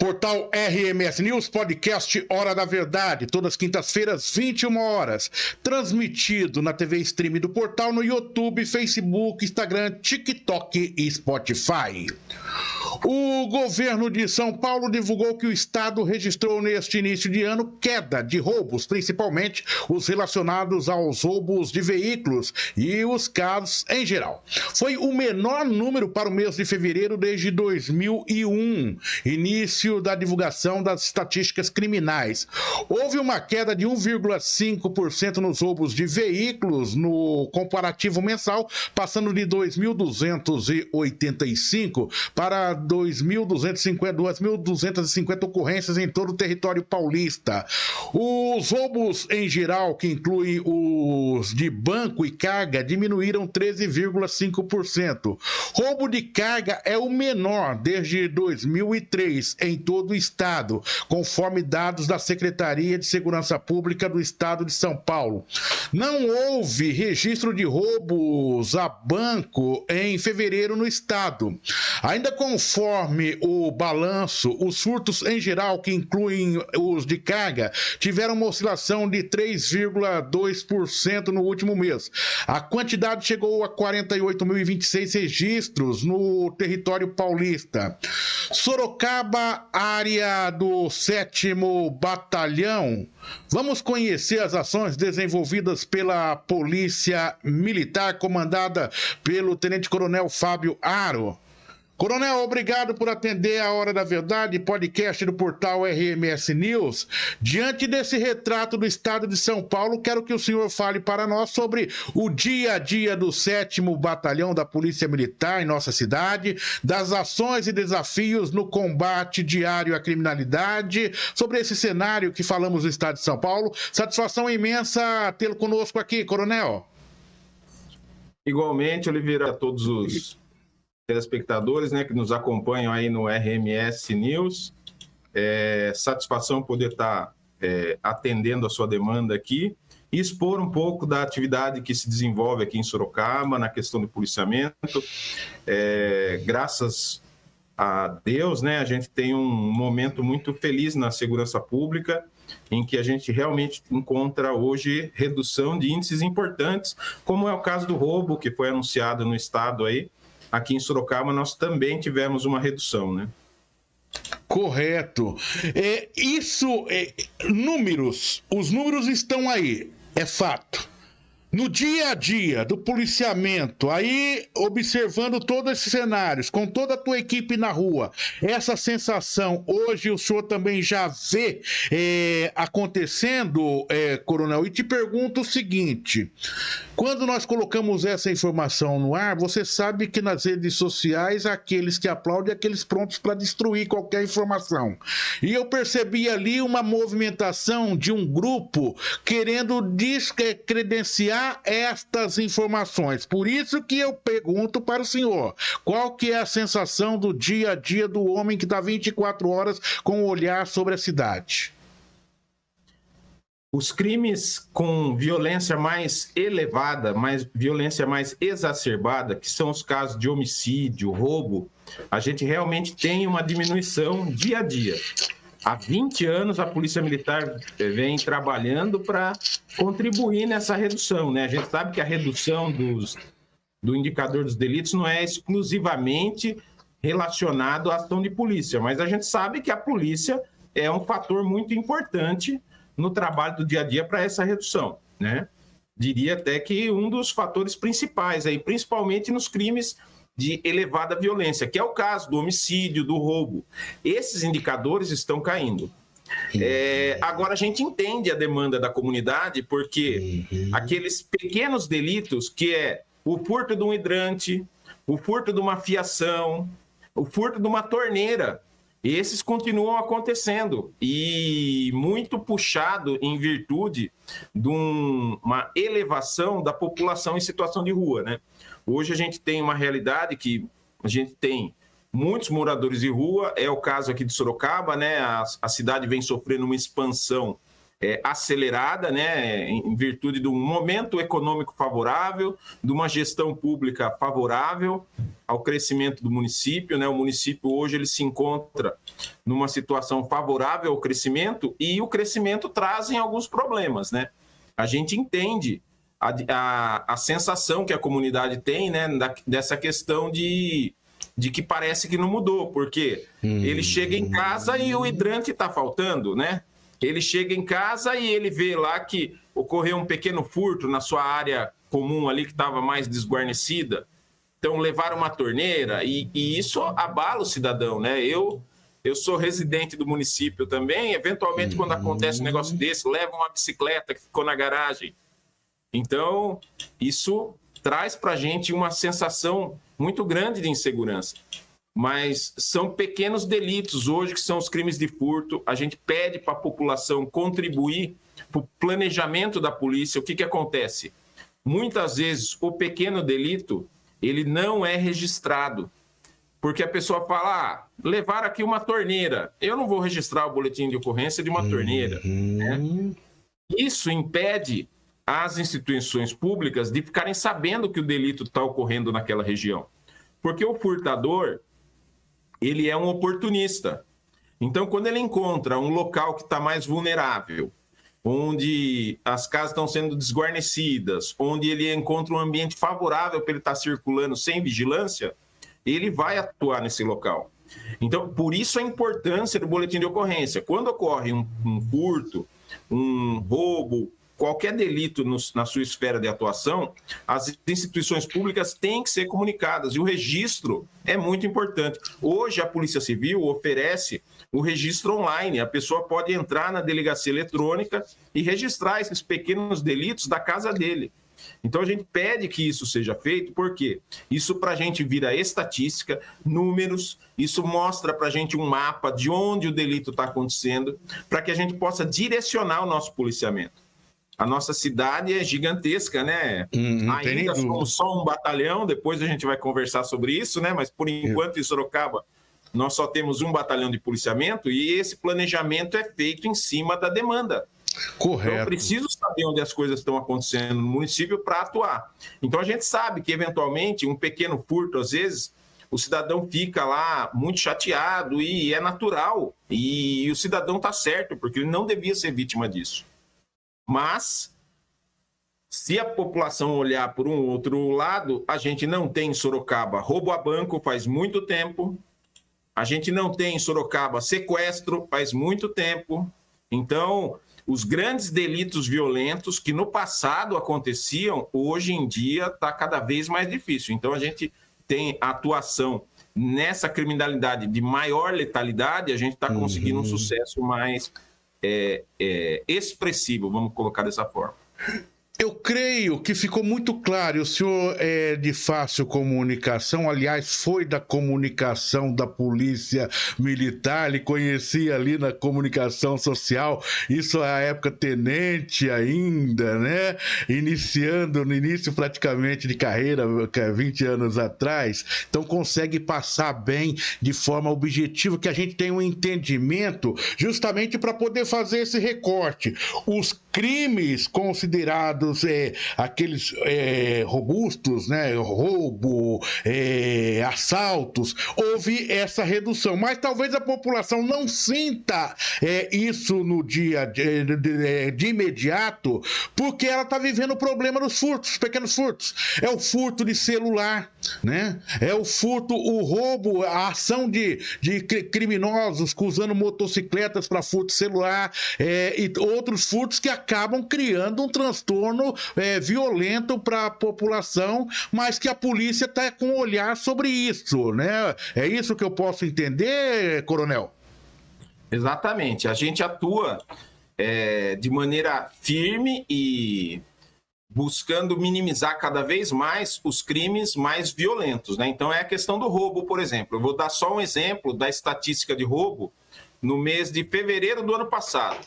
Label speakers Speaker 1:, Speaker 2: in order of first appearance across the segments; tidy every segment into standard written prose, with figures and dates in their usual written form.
Speaker 1: Portal RMS News, podcast Hora da Verdade, todas as quintas-feiras, 21 horas. Transmitido na TV Stream do portal, no YouTube, Facebook, Instagram, TikTok e Spotify. O governo de São Paulo divulgou que o estado registrou neste início de ano queda de roubos, principalmente os relacionados aos roubos de veículos e os casos em geral. Foi o menor número para o mês de fevereiro desde 2001, início da divulgação das estatísticas criminais. Houve uma queda de 1,5% nos roubos de veículos no comparativo mensal, passando de 2.285 para 2.250 ocorrências em todo o território paulista. Os roubos em geral, que incluem os de banco e carga, diminuíram 13,5%. Roubo de carga é o menor desde 2003 em todo o estado, conforme dados da Secretaria de Segurança Pública do Estado de São Paulo. Não houve registro de roubos a banco em fevereiro no estado. Ainda conforme o balanço, os furtos em geral, que incluem os de carga, tiveram uma oscilação de 3,2% no último mês. A quantidade chegou a 48.026 registros no território paulista. Sorocaba, área do 7º Batalhão. Vamos conhecer as ações desenvolvidas pela Polícia Militar, comandada pelo Tenente Coronel Fábio Aro. Coronel, obrigado por atender a Hora da Verdade, podcast do portal RMS News. Diante desse retrato do estado de São Paulo, quero que o senhor fale para nós sobre o dia a dia do 7º Batalhão da Polícia Militar em nossa cidade, das ações e desafios no combate diário à criminalidade, sobre esse cenário que falamos no estado de São Paulo. Satisfação imensa tê-lo conosco aqui, Coronel.
Speaker 2: Igualmente, Oliveira, a todos os telespectadores, né, que nos acompanham aí no RMS News. Satisfação poder estar atendendo a sua demanda aqui e expor um pouco da atividade que se desenvolve aqui em Sorocaba na questão do policiamento. Graças a Deus, né, a gente tem um momento muito feliz na segurança pública, em que a gente realmente encontra hoje redução de índices importantes, como é o caso do roubo que foi anunciado no estado aí. Aqui em Sorocaba nós também tivemos uma redução, né?
Speaker 1: Correto. Números, os números estão aí, é fato. No dia a dia do policiamento, aí observando todos esses cenários, com toda a tua equipe na rua, essa sensação, hoje o senhor também já vê acontecendo, Coronel, e te pergunto o seguinte: quando nós colocamos essa informação no ar, você sabe que nas redes sociais há aqueles que aplaudem e aqueles prontos para destruir qualquer informação. E eu percebi ali uma movimentação de um grupo querendo descredenciar estas informações. Por isso que eu pergunto para o senhor, qual que é a sensação do dia a dia do homem que está 24 horas com o olhar sobre a cidade?
Speaker 2: Os crimes com violência mais elevada, violência mais exacerbada, que são os casos de homicídio, roubo, a gente realmente tem uma diminuição dia a dia. Há 20 anos a Polícia Militar vem trabalhando para contribuir nessa redução, né? A gente sabe que a redução do indicador dos delitos não é exclusivamente relacionado à ação de polícia, mas a gente sabe que a polícia é um fator muito importante no trabalho do dia a dia para essa redução, né? Diria até que um dos fatores principais, aí, principalmente nos crimes de elevada violência, que é o caso do homicídio, do roubo. Esses indicadores estão caindo. Agora, a gente entende a demanda da comunidade, porque aqueles pequenos delitos, que é o furto de um hidrante, o furto de uma fiação, o furto de uma torneira, esses continuam acontecendo, e muito puxado em virtude de uma elevação da população em situação de rua, né? Hoje a gente tem uma realidade que a gente tem muitos moradores de rua, é o caso aqui de Sorocaba, né? A cidade vem sofrendo uma expansão acelerada, né, em virtude de um momento econômico favorável, de uma gestão pública favorável ao crescimento do município, né? O município hoje ele se encontra numa situação favorável ao crescimento e o crescimento traz alguns problemas, né? A gente entende a sensação que a comunidade tem, né, dessa questão de que parece que não mudou, porque ele chega em casa e o hidrante está faltando, né? Ele chega em casa e ele vê lá que ocorreu um pequeno furto na sua área comum ali que estava mais desguarnecida. Então, levaram uma torneira e isso abala o cidadão, né? Eu sou residente do município também, eventualmente, quando acontece um negócio desse, leva uma bicicleta que ficou na garagem. Então, isso traz para a gente uma sensação muito grande de insegurança. Mas são pequenos delitos hoje que são os crimes de furto. A gente pede para a população contribuir para o planejamento da polícia. O que acontece? Muitas vezes o pequeno delito ele não é registrado, porque a pessoa fala, levaram aqui uma torneira, eu não vou registrar o boletim de ocorrência de uma torneira. Né? Isso impede as instituições públicas de ficarem sabendo que o delito está ocorrendo naquela região, porque o furtador ele é um oportunista. Então, quando ele encontra um local que está mais vulnerável, onde as casas estão sendo desguarnecidas, onde ele encontra um ambiente favorável para ele estar circulando sem vigilância, ele vai atuar nesse local. Então, por isso a importância do boletim de ocorrência. Quando ocorre um furto, um roubo, qualquer delito na sua esfera de atuação, as instituições públicas têm que ser comunicadas e o registro é muito importante. Hoje a Polícia Civil oferece o registro online, a pessoa pode entrar na delegacia eletrônica e registrar esses pequenos delitos da casa dele. Então a gente pede que isso seja feito, porque isso para a gente vira estatística, números, isso mostra para a gente um mapa de onde o delito está acontecendo, para que a gente possa direcionar o nosso policiamento. A nossa cidade é gigantesca, né? Ainda somos só um batalhão, depois a gente vai conversar sobre isso, né? Mas por enquanto em Sorocaba nós só temos um batalhão de policiamento e esse planejamento é feito em cima da demanda. Correto. Então eu preciso saber onde as coisas estão acontecendo no município para atuar. Então a gente sabe que eventualmente um pequeno furto, às vezes, o cidadão fica lá muito chateado e é natural. E o cidadão está certo, porque ele não devia ser vítima disso. Mas, se a população olhar por um outro lado, a gente não tem em Sorocaba roubo a banco faz muito tempo, a gente não tem em Sorocaba sequestro faz muito tempo. Então, os grandes delitos violentos que no passado aconteciam, hoje em dia está cada vez mais difícil. Então, a gente tem atuação nessa criminalidade de maior letalidade, a gente está conseguindo um sucesso mais expressivo, vamos colocar dessa forma.
Speaker 1: Eu creio que ficou muito claro, o senhor é de fácil comunicação, aliás, foi da comunicação da Polícia Militar, ele conhecia ali na comunicação social, isso é a época tenente ainda, né? Iniciando, no início praticamente de carreira, 20 anos atrás, então consegue passar bem, de forma objetiva, que a gente tem um entendimento justamente para poder fazer esse recorte. Os crimes considerados aqueles robustos, né, roubo, assaltos, houve essa redução, mas talvez a população não sinta isso no dia de imediato, porque ela está vivendo o problema dos furtos, os pequenos furtos. É o furto de celular, né? É o furto, o roubo, a ação de criminosos usando motocicletas para furto celular, e outros furtos que acabam criando um transtorno violento para a população, mas que a polícia está com um olhar sobre isso, né? É isso que eu posso entender, coronel?
Speaker 2: Exatamente. A gente atua de maneira firme e buscando minimizar cada vez mais os crimes mais violentos, né? Então é a questão do roubo, por exemplo. Eu vou dar só um exemplo da estatística de roubo no mês de fevereiro do ano passado.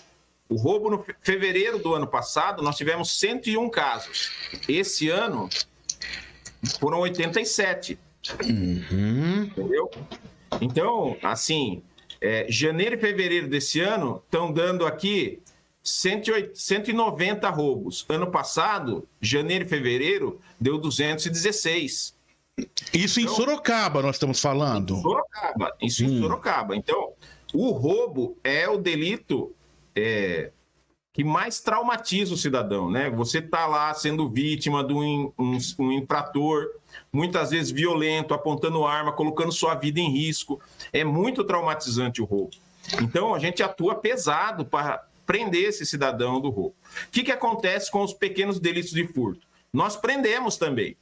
Speaker 2: O roubo no fevereiro do ano passado, nós tivemos 101 casos. Esse ano, foram 87. Entendeu? Então, assim, janeiro e fevereiro desse ano estão dando aqui 190 roubos. Ano passado, janeiro e fevereiro, deu 216.
Speaker 1: Isso então, em Sorocaba nós estamos falando.
Speaker 2: Em Sorocaba. Então, o roubo é o delito que mais traumatiza o cidadão, né? Você está lá sendo vítima de um infrator, muitas vezes violento, apontando arma, colocando sua vida em risco. É muito traumatizante o roubo. Então, a gente atua pesado para prender esse cidadão do roubo. O que acontece com os pequenos delitos de furto? Nós prendemos também.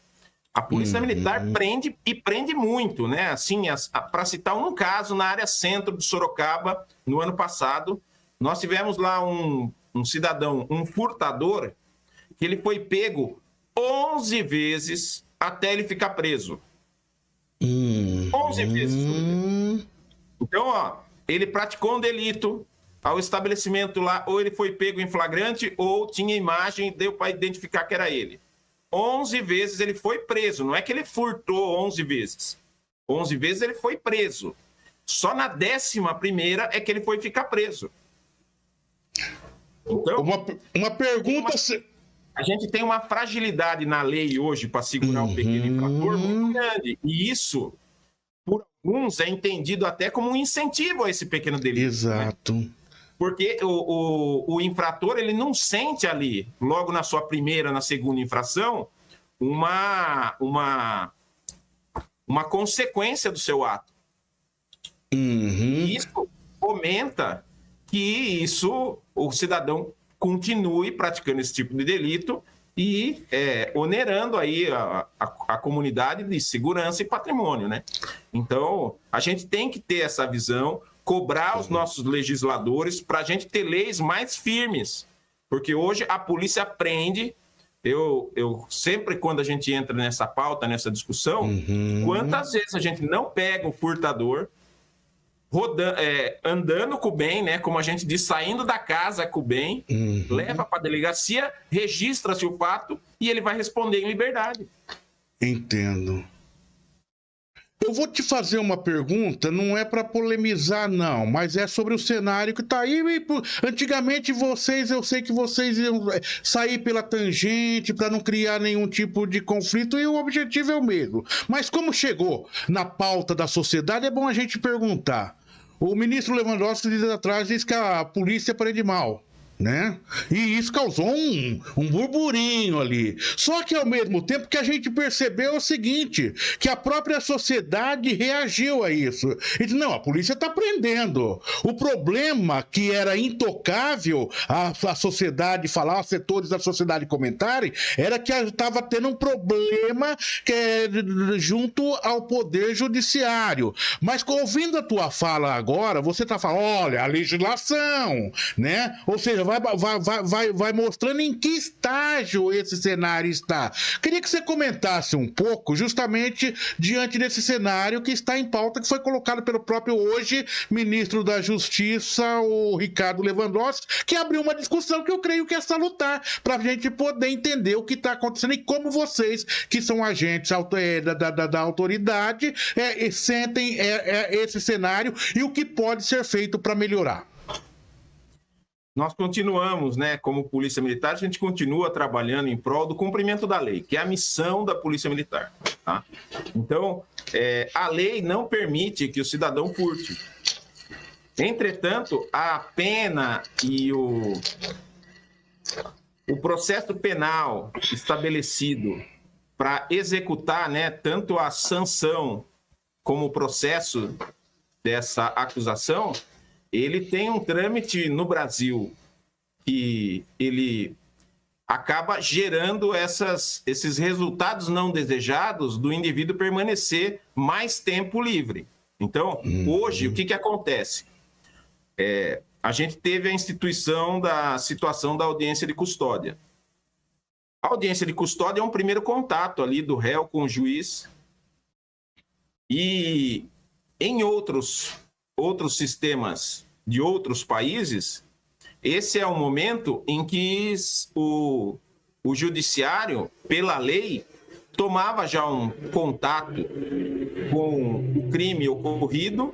Speaker 2: A Polícia Militar prende e prende muito, né? Assim, para citar um caso, na área centro de Sorocaba, no ano passado, nós tivemos lá um cidadão, um furtador, que ele foi pego 11 vezes até ele ficar preso. 11 vezes. Então, ó, ele praticou um delito ao estabelecimento lá, ou ele foi pego em flagrante, ou tinha imagem, deu para identificar que era ele. 11 vezes ele foi preso, não é que ele furtou 11 vezes. 11 vezes ele foi preso. Só na 11ª é que ele foi ficar preso. Então,
Speaker 1: uma pergunta...
Speaker 2: A gente tem uma fragilidade na lei hoje para segurar o pequeno infrator muito grande. E isso, por alguns, é entendido até como um incentivo a esse pequeno delito.
Speaker 1: Exato.
Speaker 2: Né? Porque o infrator, ele não sente ali, logo na sua primeira, na segunda infração, uma consequência do seu ato. E isso fomenta que o cidadão continue praticando esse tipo de delito e onerando aí a comunidade de segurança e patrimônio, né? Então, a gente tem que ter essa visão, cobrar os nossos legisladores para a gente ter leis mais firmes, porque hoje a polícia prende. Eu sempre, quando a gente entra nessa pauta, nessa discussão, quantas vezes a gente não pega o furtador andando com o bem, né? Como a gente diz, saindo da casa com o bem, leva para a delegacia, registra-se o fato e ele vai responder em liberdade.
Speaker 1: Entendo. Eu vou te fazer uma pergunta, não é para polemizar, não, mas é sobre o cenário que está aí. Antigamente eu sei que vocês iam sair pela tangente para não criar nenhum tipo de conflito e o objetivo é o mesmo. Mas como chegou na pauta da sociedade, é bom a gente perguntar. O ministro Lewandowski, dias atrás, disse que a polícia prende mal, né? E isso causou um burburinho ali. Só que ao mesmo tempo que a gente percebeu o seguinte, que a própria sociedade reagiu a isso. E disse, não, a polícia está prendendo. O problema que era intocável a sociedade falar, os setores da sociedade comentarem, era que estava tendo um problema junto ao poder judiciário. Mas ouvindo a tua fala agora, você está falando, olha, a legislação, né? Ou seja, vai mostrando em que estágio esse cenário está. Queria que você comentasse um pouco, justamente diante desse cenário que está em pauta, que foi colocado pelo próprio hoje ministro da Justiça, o Ricardo Lewandowski, que abriu uma discussão que eu creio que é salutar, para a gente poder entender o que está acontecendo e como vocês, que são agentes da autoridade, sentem esse cenário e o que pode ser feito para melhorar.
Speaker 2: Nós continuamos, né, como Polícia Militar, a gente continua trabalhando em prol do cumprimento da lei, que é a missão da Polícia Militar. Tá? Então, a lei não permite que o cidadão furte. Entretanto, a pena e o processo penal estabelecido para executar, né, tanto a sanção como o processo dessa acusação, ele tem um trâmite no Brasil que ele acaba gerando esses resultados não desejados do indivíduo permanecer mais tempo livre. Então, hoje, o que acontece? A gente teve a instituição da situação da audiência de custódia. A audiência de custódia é um primeiro contato ali do réu com o juiz. E em outros sistemas de outros países, esse é o momento em que o judiciário, pela lei, tomava já um contato com o crime ocorrido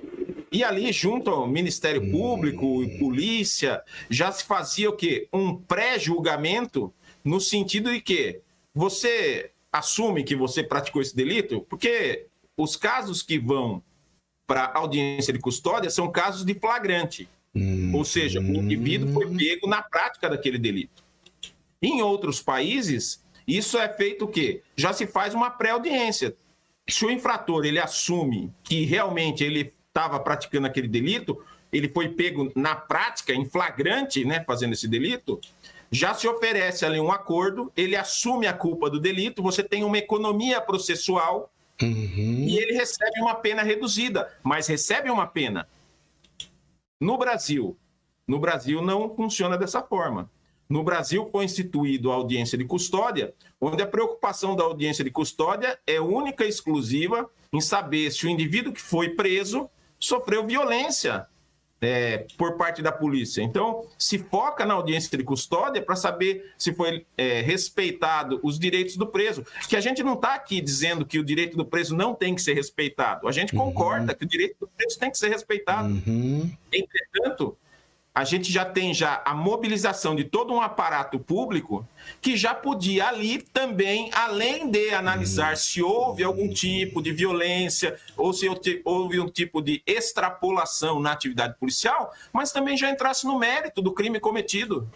Speaker 2: E ali, junto ao Ministério Público e polícia, já se fazia o quê? Um pré-julgamento, no sentido de que você assume que você praticou esse delito, porque os casos que vão para audiência de custódia são casos de flagrante. Ou seja, o indivíduo foi pego na prática daquele delito. Em outros países, isso é feito o quê? Já se faz uma pré-audiência. Se o infrator ele assume que realmente ele estava praticando aquele delito, ele foi pego na prática, em flagrante, né, fazendo esse delito, já se oferece ali um acordo, ele assume a culpa do delito, você tem uma economia processual e ele recebe uma pena reduzida, mas recebe uma pena. No Brasil não funciona dessa forma. No Brasil foi instituído a audiência de custódia, onde a preocupação da audiência de custódia é única e exclusiva em saber se o indivíduo que foi preso sofreu violência por parte da polícia. Então, se foca na audiência de custódia para saber se foi respeitado os direitos do preso. Que a gente não está aqui dizendo que o direito do preso não tem que ser respeitado. A gente concorda que o direito do preso tem que ser respeitado. Entretanto, a gente já tem a mobilização de todo um aparato público que já podia ali também, além de analisar se houve algum tipo de violência ou se houve um tipo de extrapolação na atividade policial, mas também já entrasse no mérito do crime cometido.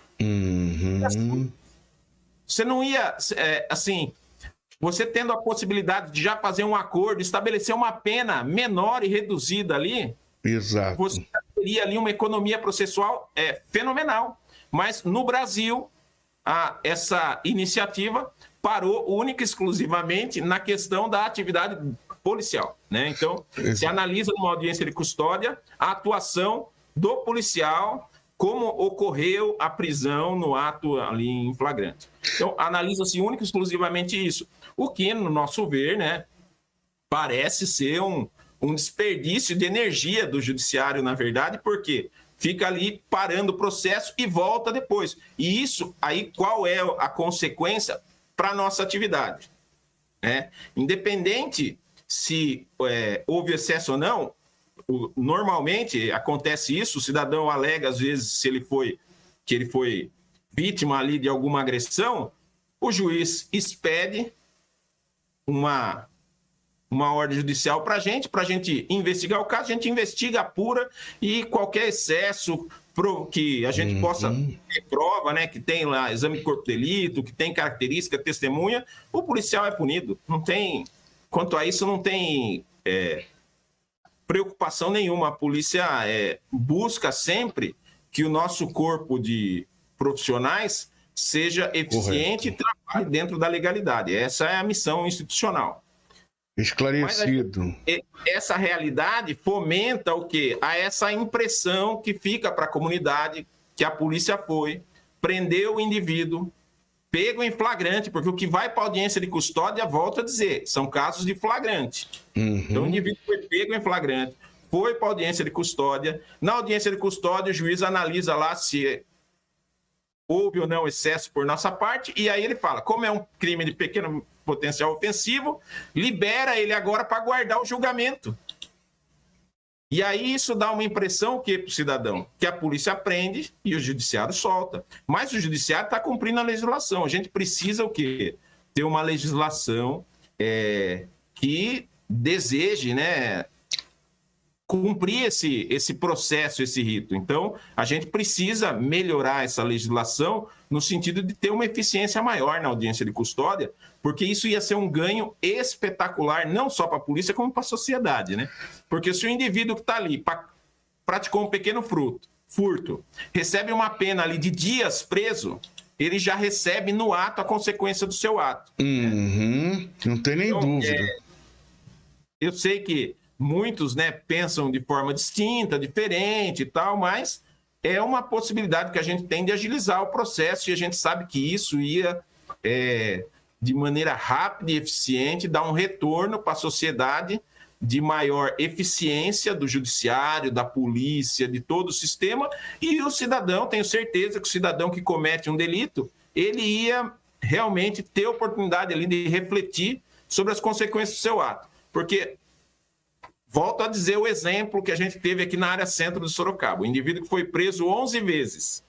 Speaker 2: Você não ia, você tendo a possibilidade de já fazer um acordo, estabelecer uma pena menor e reduzida ali,
Speaker 1: Exato.
Speaker 2: Você teria ali uma economia processual fenomenal. Mas no Brasil, essa iniciativa parou única e exclusivamente na questão da atividade policial, né? Então, se analisa numa audiência de custódia a atuação do policial, como ocorreu a prisão no ato ali em flagrante. Então, analisa-se única e exclusivamente isso. O que, no nosso ver, né, parece ser um desperdício de energia do judiciário, na verdade, porque fica ali parando o processo e volta depois. E isso, aí, qual é a consequência para a nossa atividade? Independente se houve excesso ou não, normalmente acontece isso, o cidadão alega, às vezes, que ele foi vítima ali de alguma agressão, o juiz expede uma ordem judicial para a gente ter o caso, a gente investiga, apura, e qualquer excesso que a gente possa ter prova, né, que tem lá exame de corpo de delito, que tem característica, testemunha, o policial é punido. Não tem, quanto a isso, não tem preocupação nenhuma. A polícia busca sempre que o nosso corpo de profissionais seja eficiente e trabalhe dentro da legalidade. Essa é a missão institucional.
Speaker 1: Esclarecido.
Speaker 2: Essa realidade fomenta o quê? Essa impressão que fica para a comunidade que a polícia prendeu o indivíduo, pego em flagrante, porque o que vai para a audiência de custódia, volto a dizer, são casos de flagrante. Então, o indivíduo foi pego em flagrante, foi para a audiência de custódia. Na audiência de custódia, o juiz analisa lá se houve ou não excesso por nossa parte, e aí ele fala, como é um crime de pequeno potencial ofensivo, libera ele agora para guardar o julgamento. E aí isso dá uma impressão para o cidadão? Que a polícia prende e o judiciário solta. Mas o judiciário está cumprindo a legislação. A gente precisa o quê? Ter uma legislação que deseje, né, cumprir esse processo, esse rito. Então, a gente precisa melhorar essa legislação no sentido de ter uma eficiência maior na audiência de custódia, porque isso ia ser um ganho espetacular, não só para a polícia, como para a sociedade, né? Porque se o indivíduo que está ali praticou um pequeno furto, recebe uma pena ali de dias preso, ele já recebe no ato a consequência do seu ato.
Speaker 1: Não tem nem dúvida.
Speaker 2: Eu sei que muitos, né, pensam de forma distinta, diferente e tal, mas é uma possibilidade que a gente tem de agilizar o processo, e a gente sabe que isso ia, de maneira rápida e eficiente, dar um retorno para a sociedade de maior eficiência do judiciário, da polícia, de todo o sistema, e o cidadão, tenho certeza que o cidadão que comete um delito, ele ia realmente ter oportunidade ali de refletir sobre as consequências do seu ato. Porque Volto a dizer o exemplo que a gente teve aqui na área centro de Sorocaba. O indivíduo que foi preso 11 vezes.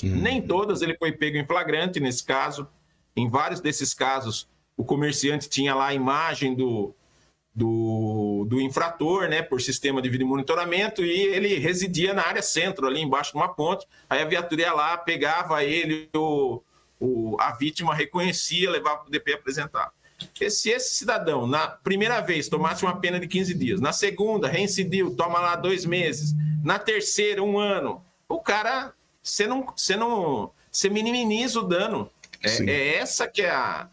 Speaker 2: Nem todas ele foi pego em flagrante nesse caso. Em vários desses casos, o comerciante tinha lá a imagem do infrator, né, por sistema de vídeo monitoramento, e ele residia na área centro, ali embaixo de uma ponte. Aí a viatura ia lá, pegava ele, a vítima reconhecia, levava para o DP apresentar. Se esse cidadão, na primeira vez, tomasse uma pena de 15 dias, na segunda, reincidiu, toma lá 2 meses, na terceira, 1 ano, o cara, você minimiza o dano. É essa que é a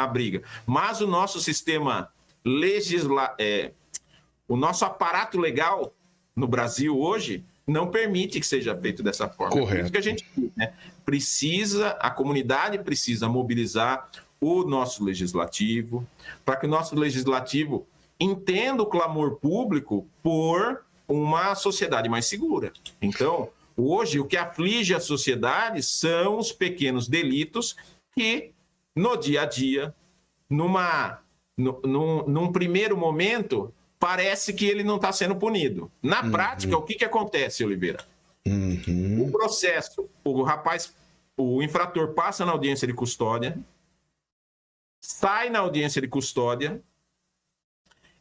Speaker 2: briga. Mas o nosso sistema o nosso aparato legal no Brasil hoje não permite que seja feito dessa forma.
Speaker 1: Correto.
Speaker 2: É por isso que a gente, né, a comunidade precisa mobilizar o nosso legislativo, para que o nosso legislativo entenda o clamor público por uma sociedade mais segura. Então, hoje, o que aflige a sociedade são os pequenos delitos que, no dia a dia, num primeiro momento, parece que ele não está sendo punido. Na prática, o que acontece, Oliveira? O processo, o infrator passa na audiência de custódia, sai na audiência de custódia,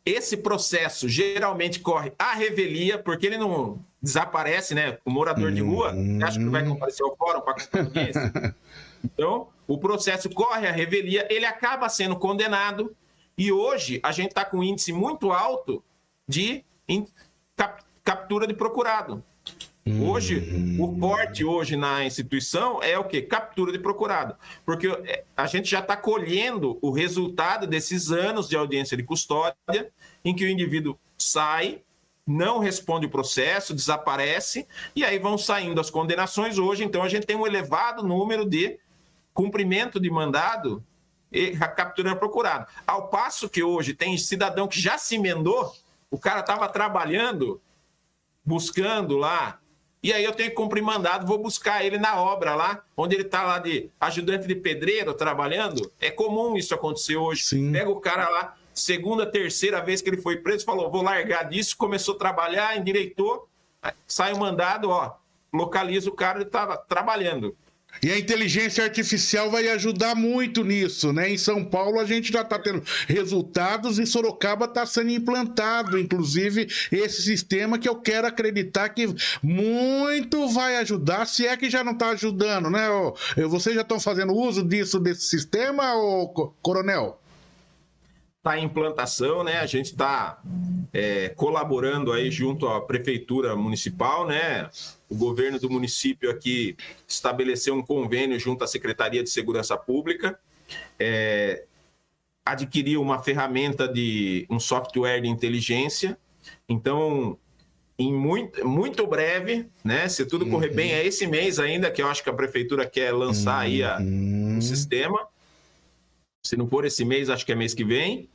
Speaker 2: esse processo geralmente corre à revelia, porque ele não desaparece, né? O morador de rua, acha que vai comparecer ao fórum para comprar audiência. Então, o processo corre à revelia, ele acaba sendo condenado, e hoje a gente está com um índice muito alto de captura de procurado. Hoje, o forte hoje na instituição é o quê? Captura de procurado. Porque a gente já está colhendo o resultado desses anos de audiência de custódia, em que o indivíduo sai, não responde o processo, desaparece, e aí vão saindo as condenações hoje. Então, a gente tem um elevado número de cumprimento de mandado e capturando procurado. Ao passo que hoje tem cidadão que já se emendou, o cara estava trabalhando, buscando lá, e aí eu tenho que cumprir mandado, vou buscar ele na obra lá, onde ele está lá de ajudante de pedreiro trabalhando. É comum isso acontecer hoje.
Speaker 1: Sim.
Speaker 2: Pega o cara lá, segunda, terceira vez que ele foi preso, falou, vou largar disso, começou a trabalhar, endireitou, sai o mandado, localiza o cara, ele estava trabalhando.
Speaker 1: E a inteligência artificial vai ajudar muito nisso, né? Em São Paulo a gente já está tendo resultados e Sorocaba está sendo implantado, inclusive, esse sistema que eu quero acreditar que muito vai ajudar, se é que já não está ajudando, né? Vocês já estão fazendo uso desse sistema, coronel?
Speaker 2: Está em implantação, né? A gente está colaborando aí junto à prefeitura municipal, né? O governo do município aqui estabeleceu um convênio junto à Secretaria de Segurança Pública, adquiriu uma ferramenta um software de inteligência. Então, em muito breve, né? Se tudo correr bem, é esse mês ainda que eu acho que a prefeitura quer lançar aí o sistema. Se não for esse mês, acho que é mês que vem.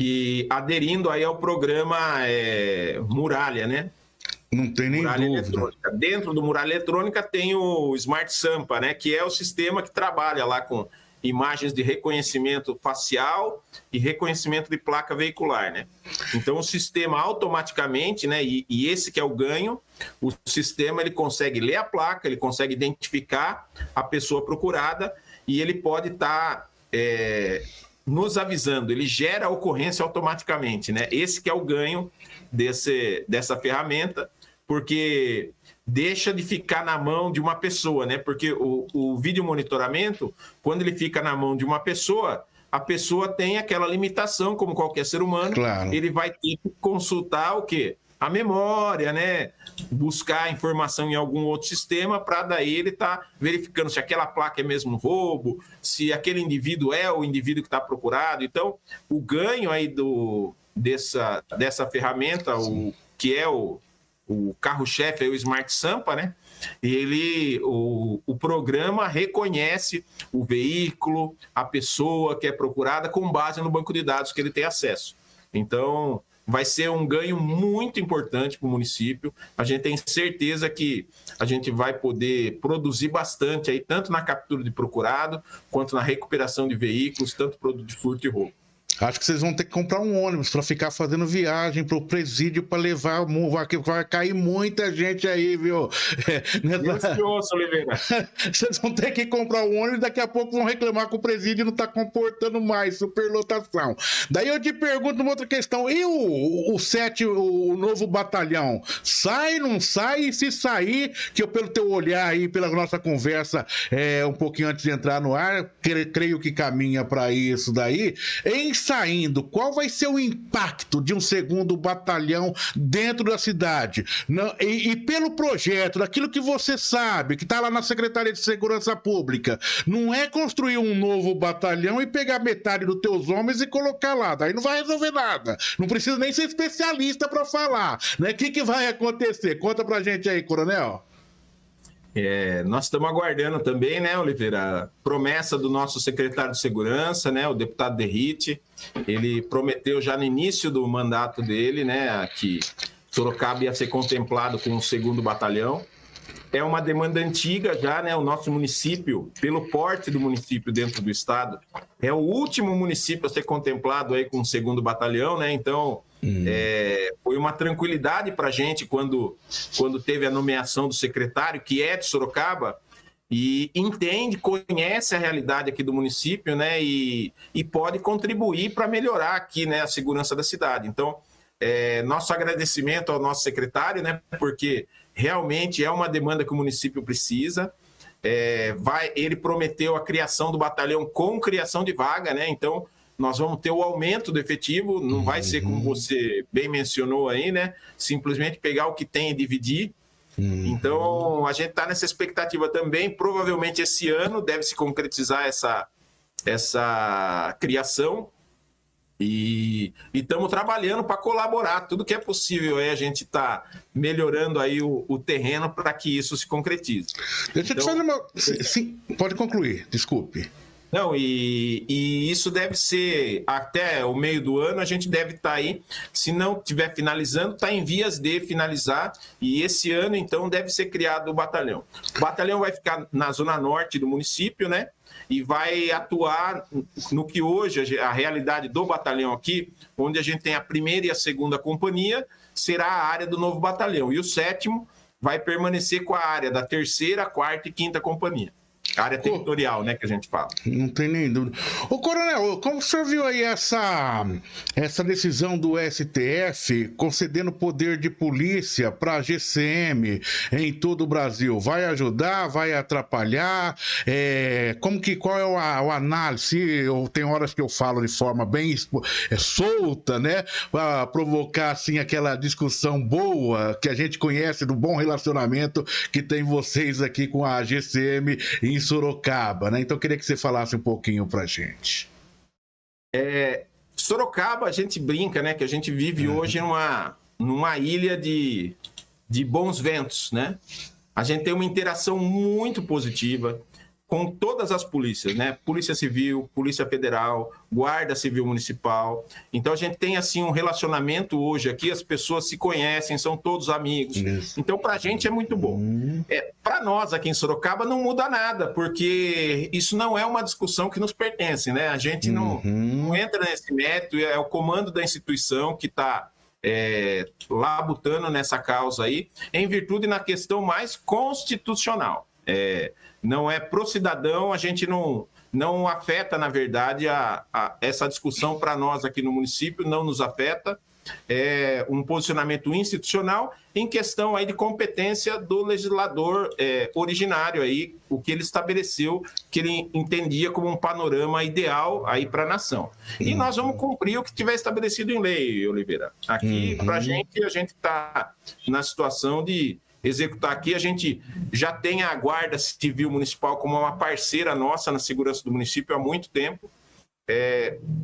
Speaker 2: E aderindo aí ao programa Muralha, né?
Speaker 1: Não tem nem
Speaker 2: Muralha
Speaker 1: dúvida.
Speaker 2: Eletrônica. Dentro do Muralha Eletrônica tem o Smart Sampa, né? Que é o sistema que trabalha lá com imagens de reconhecimento facial e reconhecimento de placa veicular, né? Então o sistema automaticamente, né? E esse que é o ganho, o sistema ele consegue ler a placa, ele consegue identificar a pessoa procurada e ele pode estar nos avisando, ele gera a ocorrência automaticamente, né? Esse que é o ganho dessa ferramenta, porque deixa de ficar na mão de uma pessoa, né? Porque o vídeo monitoramento, quando ele fica na mão de uma pessoa, a pessoa tem aquela limitação, como qualquer ser humano,
Speaker 1: claro.
Speaker 2: Ele vai ter que consultar o quê? A memória, né? Buscar informação em algum outro sistema para daí ele estar verificando se aquela placa é mesmo roubo, se aquele indivíduo é o indivíduo que está procurado. Então, o ganho aí dessa ferramenta, que é o carro-chefe, o Smart Sampa, né? O programa reconhece o veículo, a pessoa que é procurada com base no banco de dados que ele tem acesso. Então, vai ser um ganho muito importante para o município. A gente tem certeza que a gente vai poder produzir bastante aí, tanto na captura de procurado, quanto na recuperação de veículos, tanto produto de furto e roubo.
Speaker 1: Acho que vocês vão ter que comprar um ônibus para ficar fazendo viagem para o presídio para levar. Vai cair muita gente aí, viu?
Speaker 2: Ansioso, Oliveira.
Speaker 1: Vocês vão ter que comprar um ônibus e daqui a pouco vão reclamar que o presídio não está comportando mais, superlotação. Daí eu te pergunto uma outra questão. E o novo batalhão? Sai, não sai? E se sair, que eu, pelo teu olhar aí, pela nossa conversa, um pouquinho antes de entrar no ar, creio que caminha para isso daí. Em saindo, qual vai ser o impacto de um segundo batalhão dentro da cidade? E pelo projeto, daquilo que você sabe, que está lá na Secretaria de Segurança Pública, não é construir um novo batalhão e pegar metade dos teus homens e colocar lá. Daí não vai resolver nada. Não precisa nem ser especialista para falar, né? O que vai acontecer? Conta pra gente aí, Coronel.
Speaker 2: Nós estamos aguardando também, né, Oliveira, a promessa do nosso secretário de Segurança, né, o deputado Derrite. Ele prometeu já no início do mandato dele, né, que Sorocaba ia ser contemplado com um segundo batalhão. É uma demanda antiga já, né? O nosso município, pelo porte do município dentro do estado, é o último município a ser contemplado aí com um segundo batalhão, né? Então, foi uma tranquilidade para a gente quando teve a nomeação do secretário, que é de Sorocaba, e conhece a realidade aqui do município, né? E pode contribuir para melhorar aqui, né, a segurança da cidade. Então, nosso agradecimento ao nosso secretário, né? Porque realmente é uma demanda que o município precisa. Ele prometeu a criação do batalhão com criação de vaga, né? Então, nós vamos ter o aumento do efetivo, não vai ser como você bem mencionou aí, né? Simplesmente pegar o que tem e dividir. Então, a gente está nessa expectativa também. Provavelmente esse ano deve se concretizar essa criação. E estamos trabalhando para colaborar, tudo que é possível aí a gente está melhorando aí o terreno para que isso se concretize.
Speaker 1: Deixa eu te fazer uma... Sim, pode concluir, desculpe.
Speaker 2: Não, e isso deve ser até o meio do ano, a gente deve estar aí, se não estiver finalizando, está em vias de finalizar, e esse ano então deve ser criado o batalhão. O batalhão vai ficar na zona norte do município, né? E vai atuar no que hoje a realidade do batalhão aqui, onde a gente tem a primeira e a segunda companhia, será a área do novo batalhão. E o 7º vai permanecer com a área da terceira, quarta e quinta companhia. A área territorial, né, que a gente fala.
Speaker 1: Não tem nem dúvida. Ô, Coronel, como o senhor viu aí essa decisão do STF concedendo poder de polícia para a GCM em todo o Brasil? Vai ajudar? Vai atrapalhar? Qual é o análise? Tem horas que eu falo de forma bem solta, né? Para provocar, assim, aquela discussão boa que a gente conhece do bom relacionamento que tem vocês aqui com a GCM em Sorocaba, né? Então eu queria que você falasse um pouquinho pra gente.
Speaker 2: Sorocaba, a gente brinca, né? Que a gente vive hoje numa ilha de bons ventos, né? A gente tem uma interação muito positiva com todas as polícias, né? Polícia Civil, Polícia Federal, Guarda Civil Municipal. Então, a gente tem, assim, um relacionamento hoje aqui, as pessoas se conhecem, são todos amigos. Isso. Então, para a gente é muito bom. Para nós, aqui em Sorocaba, não muda nada, porque isso não é uma discussão que nos pertence, né? A gente não entra nesse mérito, é o comando da instituição que está labutando nessa causa aí, em virtude na questão mais constitucional. Não é pro cidadão, a gente não afeta, na verdade, essa discussão para nós aqui no município, não nos afeta. É um posicionamento institucional em questão aí de competência do legislador originário, aí, o que ele estabeleceu, que ele entendia como um panorama ideal aí para a nação. E nós vamos cumprir o que tiver estabelecido em lei, Oliveira. Aqui, para a gente está na situação de executar aqui. A gente já tem a Guarda Civil Municipal como uma parceira nossa na segurança do município há muito tempo.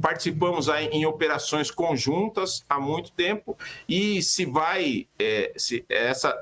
Speaker 2: Participamos aí em operações conjuntas há muito tempo e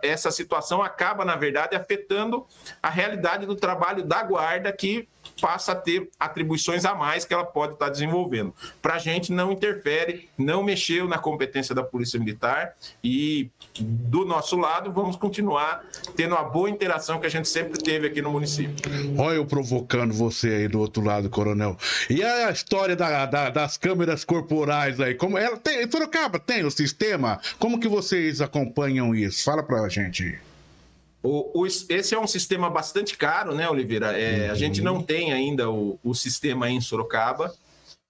Speaker 2: essa situação acaba, na verdade, afetando a realidade do trabalho da Guarda, que passa a ter atribuições a mais que ela pode estar desenvolvendo. Para a gente não interfere, não mexeu na competência da Polícia Militar e, do nosso lado, vamos continuar tendo a boa interação que a gente sempre teve aqui no município.
Speaker 1: Olha eu provocando você aí do outro lado, Coronel. E a história história das câmeras corporais aí? Como ela tem, Sorocaba tem o sistema? Como que vocês acompanham isso? Fala pra gente.
Speaker 2: Esse é um sistema bastante caro, né, Oliveira? A gente não tem ainda o sistema em Sorocaba.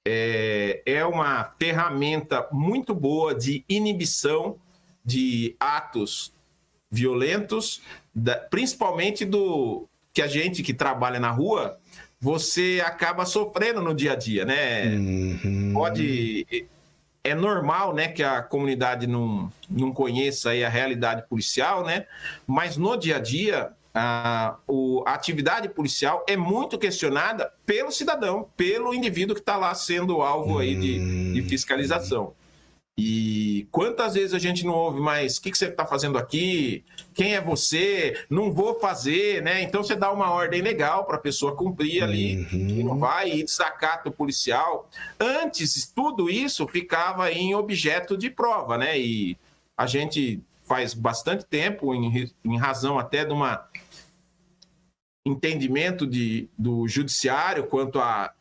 Speaker 2: É uma ferramenta muito boa de inibição de atos violentos, principalmente do que a gente que trabalha na rua, você acaba sofrendo no dia a dia, né? É normal, né, que a comunidade não conheça aí a realidade policial, né? Mas no dia a dia, a atividade policial é muito questionada pelo cidadão, pelo indivíduo que está lá sendo alvo aí de fiscalização. E quantas vezes a gente não ouve mais, o que você está fazendo aqui? Quem é você? Não vou fazer, né? Então você dá uma ordem legal para a pessoa cumprir ali, e não vai, e desacata o policial. Antes, tudo isso ficava em objeto de prova, né? E a gente faz bastante tempo, em razão até de um entendimento do judiciário quanto a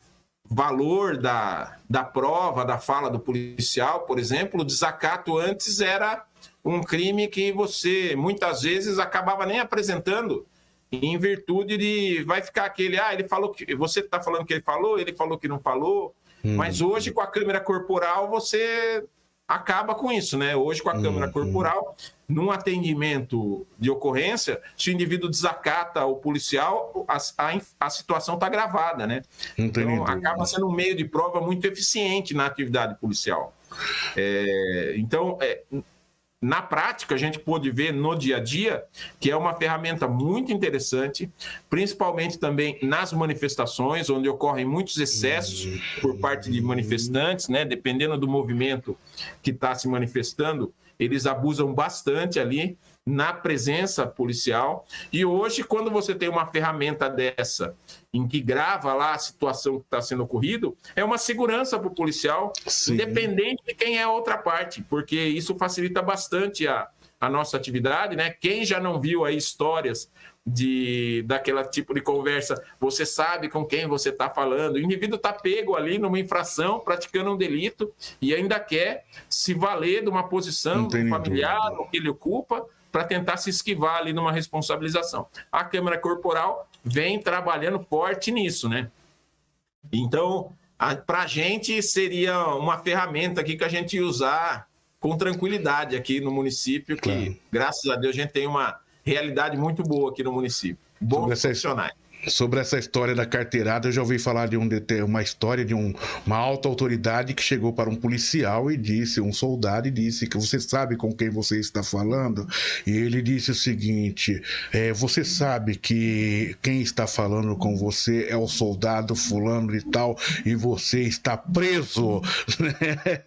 Speaker 2: valor da prova, da fala do policial, por exemplo, o desacato antes era um crime que você, muitas vezes, acabava nem apresentando em virtude de... Vai ficar aquele... ele falou que... Você está falando que ele falou que não falou, mas hoje, com a câmera corporal, você acaba com isso, né? Hoje, com a câmera corporal, num atendimento de ocorrência, se o indivíduo desacata o policial, a situação está gravada, né? Então, acaba sendo um meio de prova muito eficiente na atividade policial. Então, na prática, a gente pôde ver no dia a dia que é uma ferramenta muito interessante, principalmente também nas manifestações, onde ocorrem muitos excessos por parte de manifestantes, né? Dependendo do movimento que está se manifestando, eles abusam bastante ali na presença policial. E hoje, quando você tem uma ferramenta dessa, em que grava lá a situação que está sendo ocorrido, é uma segurança para o policial, independente de quem é a outra parte, porque isso facilita bastante a nossa atividade, né? Quem já não viu aí histórias daquele tipo de conversa, você sabe com quem você está falando, o indivíduo está pego ali numa infração, praticando um delito, e ainda quer se valer de uma posição do familiar, o que ele ocupa, para tentar se esquivar ali numa responsabilização. A câmera corporal vem trabalhando forte nisso, né? Então, para a gente seria uma ferramenta aqui que a gente ia usar com tranquilidade aqui no município, que, graças a Deus, a gente tem uma realidade muito boa aqui no município. Bons profissionais.
Speaker 1: Sobre essa história da carteirada, eu já ouvi falar de uma história de uma alta autoridade que chegou para um policial e disse, um soldado, e disse que você sabe com quem você está falando? E ele disse o seguinte, você sabe que quem está falando com você é o soldado fulano e tal, e você está preso, né?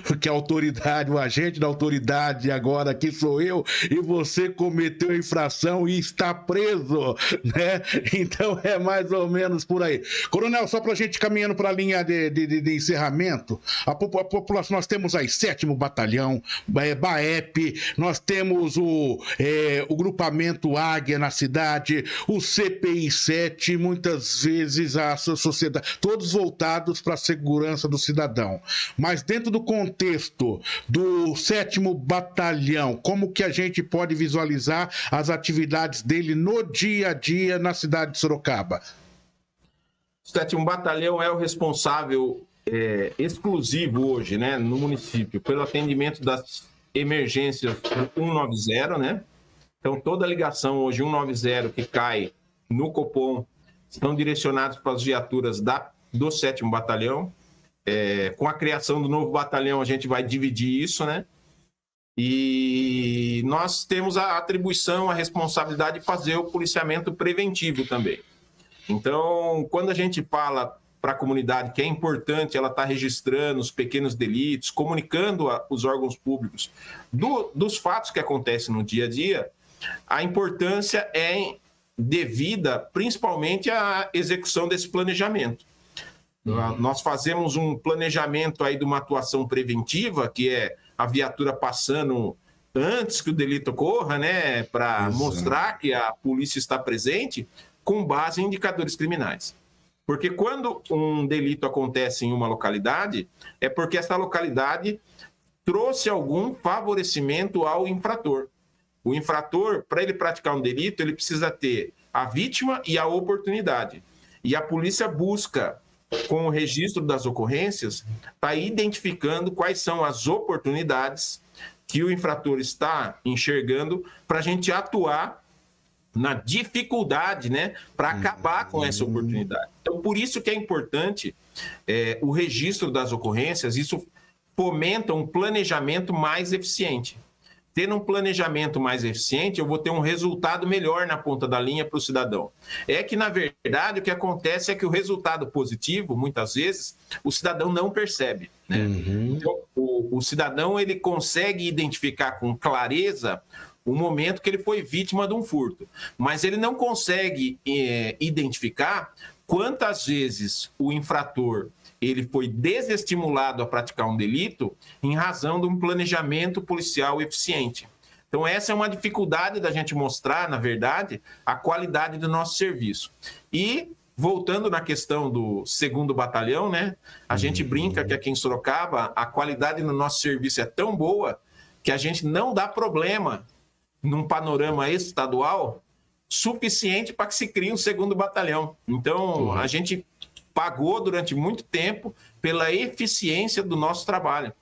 Speaker 1: Porque a autoridade, o agente da autoridade agora aqui sou eu, e você cometeu infração e está preso, né? Então é mais ou menos por aí. Coronel, só para a gente caminhando para a linha de encerramento, a população, nós temos aí 7º Batalhão, BAEP, nós temos o grupamento Águia na cidade, o CPI 7, muitas vezes a sociedade, todos voltados para a segurança do cidadão. Mas dentro do contexto do 7º Batalhão, como que a gente pode visualizar as atividades dele no dia a dia na cidade de Sorocaba?
Speaker 2: O 7º Batalhão é o responsável exclusivo hoje, né, no município, pelo atendimento das emergências 190, né? Então, toda ligação hoje 190 que cai no Copom estão direcionados para as viaturas do 7º Batalhão. Com a criação do novo batalhão, a gente vai dividir isso, né? E nós temos a atribuição, a responsabilidade de fazer o policiamento preventivo também. Então, quando a gente fala para a comunidade que é importante ela estar registrando os pequenos delitos, comunicando os órgãos públicos dos fatos que acontecem no dia a dia, a importância é devida principalmente à execução desse planejamento. Nós fazemos um planejamento aí de uma atuação preventiva, que é a viatura passando antes que o delito ocorra, né, para mostrar que a polícia está presente, com base em indicadores criminais. Porque quando um delito acontece em uma localidade, é porque essa localidade trouxe algum favorecimento ao infrator. O infrator, para ele praticar um delito, ele precisa ter a vítima e a oportunidade. E a polícia busca, com o registro das ocorrências, está identificando quais são as oportunidades que o infrator está enxergando para a gente atuar na dificuldade, né, para acabar com essa oportunidade. Então, por isso que é importante o registro das ocorrências, isso fomenta um planejamento mais eficiente. Tendo um planejamento mais eficiente, eu vou ter um resultado melhor na ponta da linha para o cidadão. É que, na verdade, o que acontece é que o resultado positivo, muitas vezes, o cidadão não percebe, né? Então, o cidadão ele consegue identificar com clareza o momento que ele foi vítima de um furto, mas ele não consegue identificar quantas vezes o infrator ele foi desestimulado a praticar um delito em razão de um planejamento policial eficiente. Então, essa é uma dificuldade da gente mostrar, na verdade, a qualidade do nosso serviço. E, voltando na questão do 2º Batalhão, né, a gente brinca que aqui em Sorocaba a qualidade no nosso serviço é tão boa que a gente não dá problema num panorama estadual suficiente para que se crie um 2º Batalhão. Então, a gente pagou durante muito tempo pela eficiência do nosso trabalho.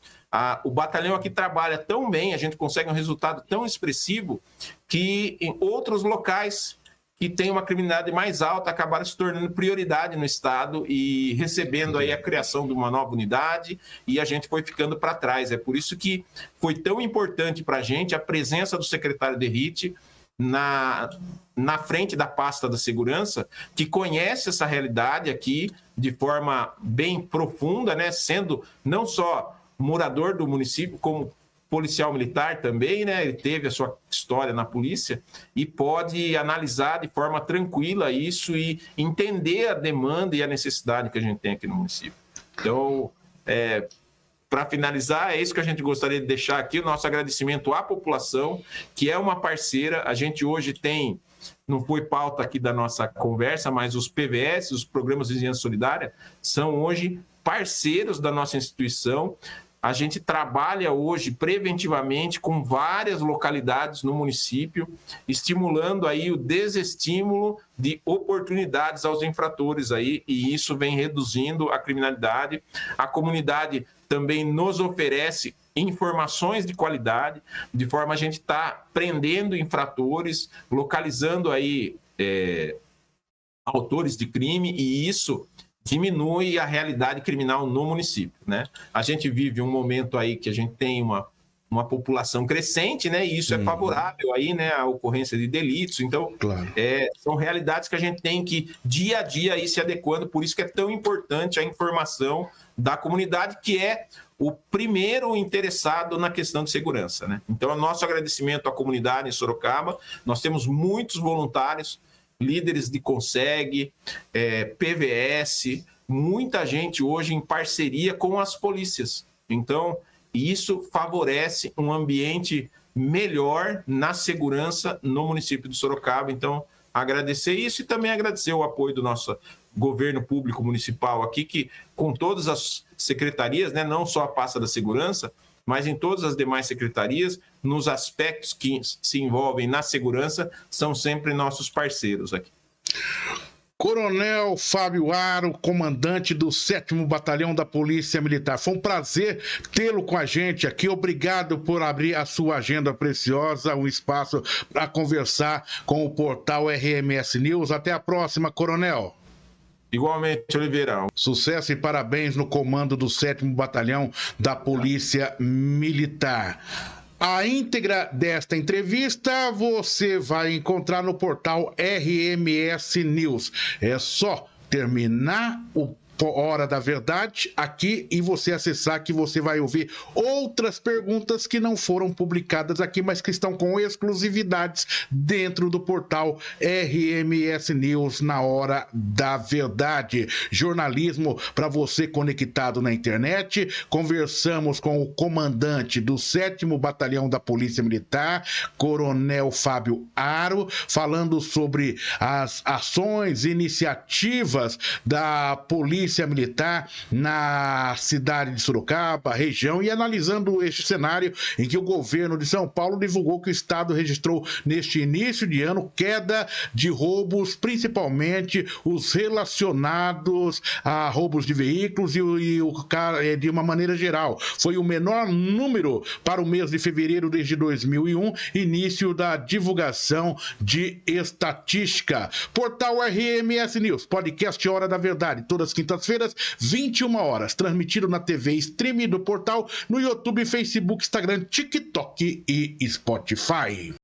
Speaker 2: O batalhão aqui trabalha tão bem, a gente consegue um resultado tão expressivo que em outros locais que têm uma criminalidade mais alta acabaram se tornando prioridade no Estado e recebendo aí a criação de uma nova unidade e a gente foi ficando para trás. É por isso que foi tão importante para a gente a presença do secretário Derrite na frente da pasta da segurança, que conhece essa realidade aqui de forma bem profunda, né? Sendo não só morador do município, como policial militar também, né? Ele teve a sua história na polícia e pode analisar de forma tranquila isso e entender a demanda e a necessidade que a gente tem aqui no município. Então, para finalizar, é isso que a gente gostaria de deixar aqui, o nosso agradecimento à população, que é uma parceira. A gente hoje tem, não foi pauta aqui da nossa conversa, mas os PVS, os Programas de Vizinhança Solidária, são hoje parceiros da nossa instituição. A gente trabalha hoje preventivamente com várias localidades no município, estimulando aí o desestímulo de oportunidades aos infratores aí, e isso vem reduzindo a criminalidade. A comunidade também nos oferece informações de qualidade, de forma a gente estar prendendo infratores, localizando aí autores de crime, e isso diminui a realidade criminal no município, né? A gente vive um momento aí que a gente tem uma população crescente, né? E isso é favorável aí, né, à ocorrência de delitos. Então,
Speaker 1: claro,
Speaker 2: são realidades que a gente tem que dia a dia ir se adequando. Por isso que é tão importante a informação da comunidade, que é o primeiro interessado na questão de segurança, né? Então, nosso agradecimento à comunidade em Sorocaba. Nós temos muitos voluntários, líderes de CONSEG, PVS, muita gente hoje em parceria com as polícias. Então, isso favorece um ambiente melhor na segurança no município de Sorocaba. Então, agradecer isso e também agradecer o apoio do nosso governo público municipal aqui, que com todas as secretarias, né, não só a pasta da segurança, mas em todas as demais secretarias, nos aspectos que se envolvem na segurança, são sempre nossos parceiros aqui.
Speaker 1: Coronel Fábio Aro, comandante do 7º Batalhão da Polícia Militar. Foi um prazer tê-lo com a gente aqui. Obrigado por abrir a sua agenda preciosa, um espaço para conversar com o portal RMS News. Até a próxima, Coronel.
Speaker 2: Igualmente, Oliveira.
Speaker 1: Sucesso e parabéns no comando do 7º Batalhão da Polícia Militar. A íntegra desta entrevista você vai encontrar no portal RMS News. É só terminar o Hora da Verdade aqui, e você acessar que você vai ouvir outras perguntas que não foram publicadas aqui, mas que estão com exclusividades dentro do portal RMS News na Hora da Verdade. Jornalismo para você conectado na internet. Conversamos com o comandante do 7º Batalhão da Polícia Militar, Coronel Fábio Aro, falando sobre as ações, iniciativas da Polícia Militar na cidade de Sorocaba, região, e analisando este cenário em que o governo de São Paulo divulgou que o estado registrou neste início de ano queda de roubos, principalmente os relacionados a roubos de veículos e de uma maneira geral. Foi o menor número para o mês de fevereiro desde 2001, início da divulgação de estatística. Portal RMS News, podcast Hora da Verdade, todas as quintas-feiras, 21 horas, transmitido na TV stream do portal, no YouTube, Facebook, Instagram, TikTok e Spotify.